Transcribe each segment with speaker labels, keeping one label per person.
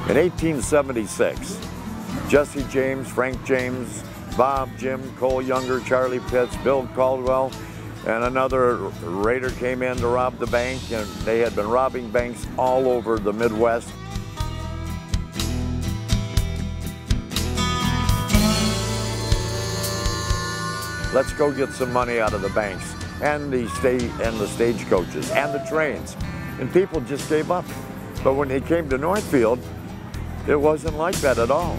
Speaker 1: In 1876, Jesse James, Frank James, Bob, Jim, Cole Younger, Charlie Pitts, Bill Caldwell, and another raider came in to rob the bank, and they had been robbing banks all over the Midwest. Let's go get some money out of the banks and the stagecoaches and the trains. And people just gave up. But when they came to Northfield, it wasn't like that at all.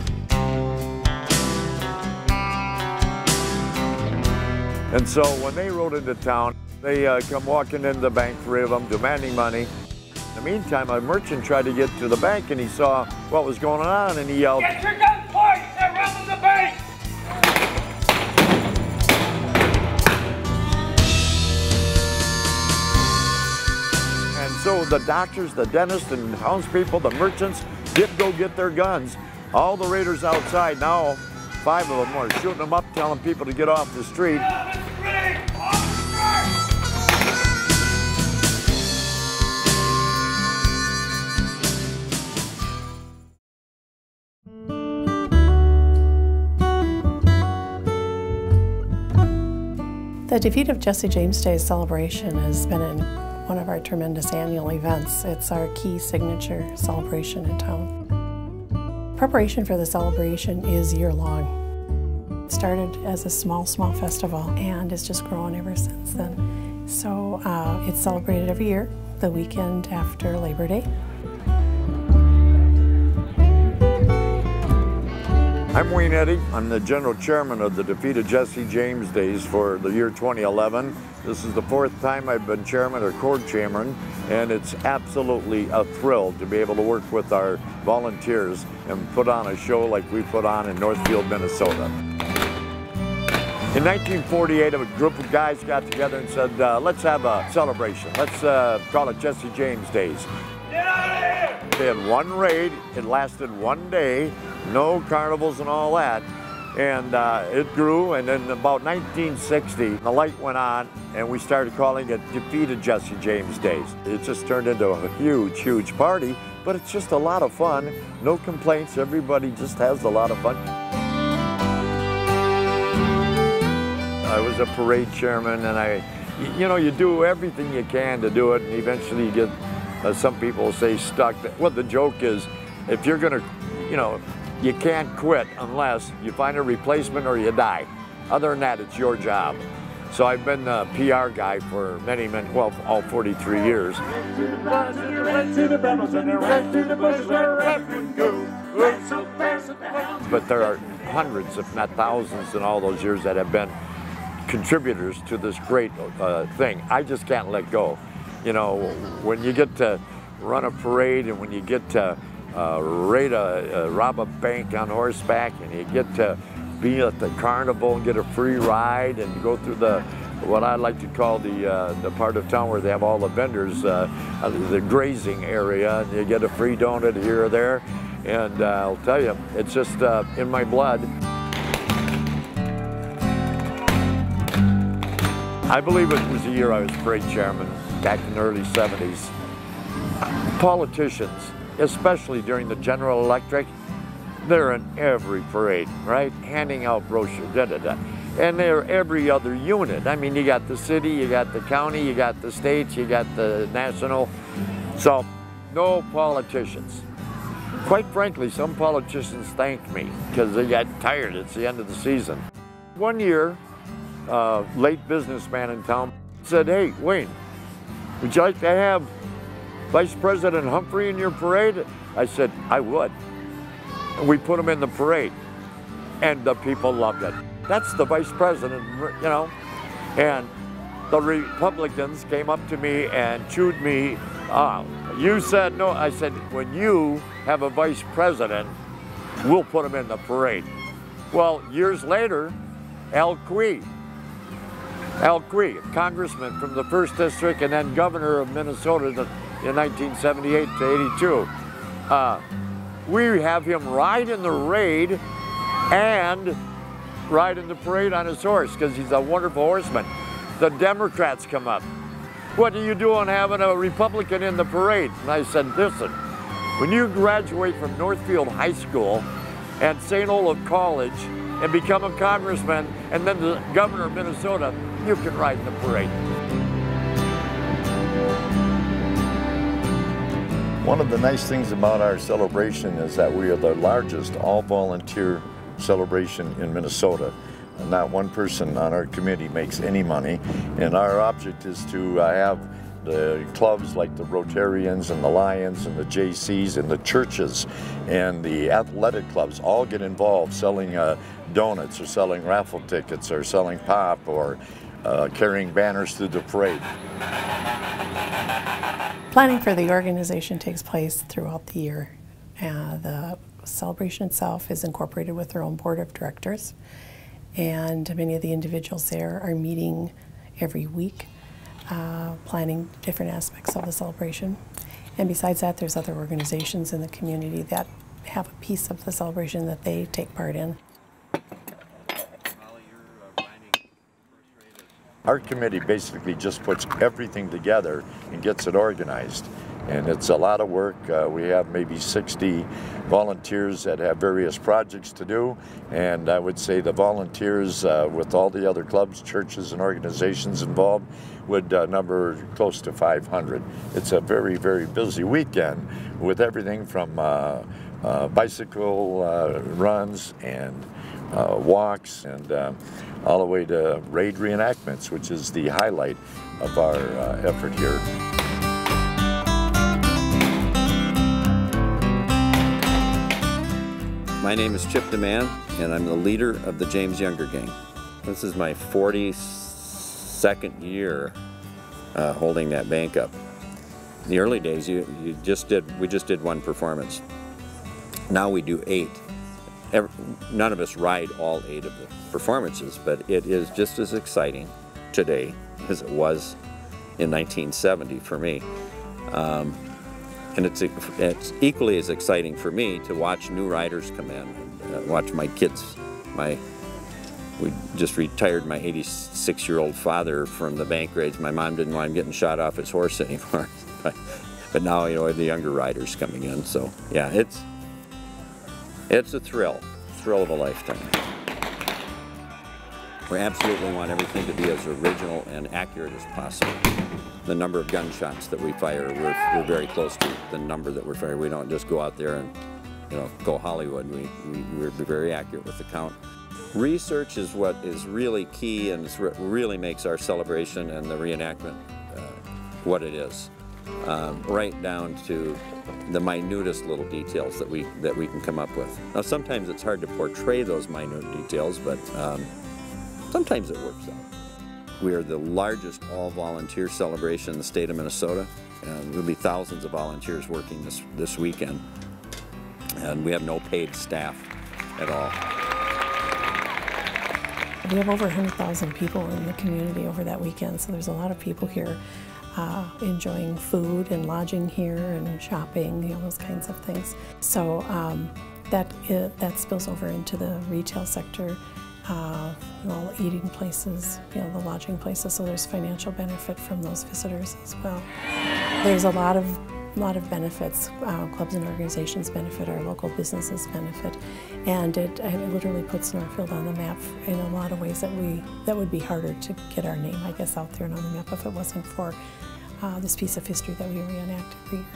Speaker 1: And so when they rode into town, they come walking into the bank, three of them, demanding money. In the meantime, a merchant tried to get to the bank, and he saw what was going on, and he yelled,
Speaker 2: "Get your guns, boys! They're robbing the bank!"
Speaker 1: And so the doctors, the dentists, and townspeople, the merchants, did go get their guns. All the raiders outside now, 5 of them were shooting them up, telling people to get off the street.
Speaker 3: The defeat of Jesse James Day celebration has been one of our tremendous annual events. It's our key signature celebration in town. Preparation for the celebration is year-long. It started as a small festival and it's just grown ever since then. So it's celebrated every year, the weekend after Labor Day.
Speaker 1: I'm Wayne Eddy. I'm the general chairman of the Defeat of Jesse James Days for the year 2011. This is the 4th time I've been chairman or co-chairman, and it's absolutely a thrill to be able to work with our volunteers and put on a show like we put on in Northfield, Minnesota. In 1948, a group of guys got together and said, let's have a celebration. Let's call it Jesse James Days.
Speaker 2: Get out of here!
Speaker 1: They had one raid, it lasted one day, no carnivals and all that, and it grew, and then about 1960, the light went on, and we started calling it Defeat of Jesse James Days. It just turned into a huge party, but it's just a lot of fun, no complaints, everybody just has a lot of fun. I was a parade chairman, and you do everything you can to do it, and eventually you get, some people say, stuck. Well, the joke is, if you're gonna, you can't quit unless you find a replacement or you die. Other than that, it's your job. So I've been the PR guy for many, well, all 43 years. But there are hundreds, if not thousands, in all those years that have been contributors to this great thing. I just can't let go. When you get to run a parade and when you get to rob a bank on horseback, and you get to be at the carnival and get a free ride and go through what I like to call the part of town where they have all the vendors, the grazing area, and you get a free donut here or there. And I'll tell you, it's just in my blood. I believe it was the year I was parade chairman, back in the early 70s. Politicians, especially during the General Electric, they're in every parade, right? Handing out brochures, And they're every other unit. I mean, you got the city, you got the county, you got the states, you got the national. So, no politicians. Quite frankly, some politicians thanked me because they got tired. It's the end of the season. One year, a late businessman in town said, "Hey, Wayne, would you like to have Vice President Humphrey in your parade?" I said, "I would." And we put him in the parade, and the people loved it. That's the Vice President, And the Republicans came up to me and chewed me out. "You said no." I said, "When you have a Vice President, we'll put him in the parade." Well, years later, Al Quie, congressman from the 1st District and then governor of Minnesota in 1978 to 82. We have him ride in the raid and ride in the parade on his horse because he's a wonderful horseman. The Democrats come up. "What do you do on having a Republican in the parade?" And I said, "Listen, When you graduate from Northfield High School and St. Olaf College and become a congressman and then the governor of Minnesota, you can ride in the parade.
Speaker 4: One of the nice things about our celebration is that we are the largest all-volunteer celebration in Minnesota. Not one person on our committee makes any money, and our object is to have the clubs like the Rotarians and the Lions and the JCs and the churches and the athletic clubs all get involved selling donuts or selling raffle tickets or selling pop or carrying banners through the parade.
Speaker 3: Planning for the organization takes place throughout the year. The celebration itself is incorporated with their own board of directors, and many of the individuals there are meeting every week, planning different aspects of the celebration. And besides that, there's other organizations in the community that have a piece of the celebration that they take part in.
Speaker 4: Our committee basically just puts everything together and gets it organized. And it's a lot of work. We have maybe 60 volunteers that have various projects to do. And I would say the volunteers with all the other clubs, churches, and organizations involved would number close to 500. It's a very, very busy weekend with everything from bicycle runs and walks and all the way to raid reenactments, which is the highlight of our effort here.
Speaker 5: My name is Chip DeMann, and I'm the leader of the James Younger Gang. This is my 42nd year holding that bank up. In the early days, we just did one performance. Now we do 8. None of us ride all 8 of the performances, but it is just as exciting today as it was in 1970 for me. And it's equally as exciting for me to watch new riders come in and watch my kids. We just retired my 86-year-old father from the bank raids. My mom didn't want him getting shot off his horse anymore. But now, you know, the younger riders coming in. So yeah, it's a thrill of a lifetime. We absolutely want everything to be as original and accurate as possible. The number of gunshots that we fire, we're very close to the number that we're firing. We don't just go out there and, you know, go Hollywood. We're very accurate with the count. Research is what is really key, and it's what really makes our celebration and the reenactment what it is. Right down to the minutest little details that we can come up with. Now, sometimes it's hard to portray those minute details, but sometimes it works out. We are the largest all-volunteer celebration in the state of Minnesota, and there'll be thousands of volunteers working this weekend, and we have no paid staff at all.
Speaker 3: We have over 100,000 people in the community over that weekend, so there's a lot of people here enjoying food and lodging here and shopping, you know, those kinds of things. So that spills over into the retail sector, all eating places, you know, the lodging places. So there's financial benefit from those visitors as well. There's a lot of benefits. Clubs and organizations benefit, our local businesses benefit, and it literally puts Northfield on the map in a lot of ways that would be harder to get our name, I guess, out there and on the map if it wasn't for this piece of history that we reenact every year.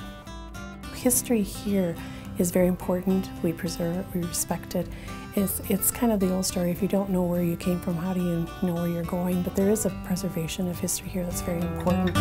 Speaker 3: History here is very important. We preserve, we respect it. It's kind of the old story. If you don't know where you came from, how do you know where you're going? But there is a preservation of history here that's very important.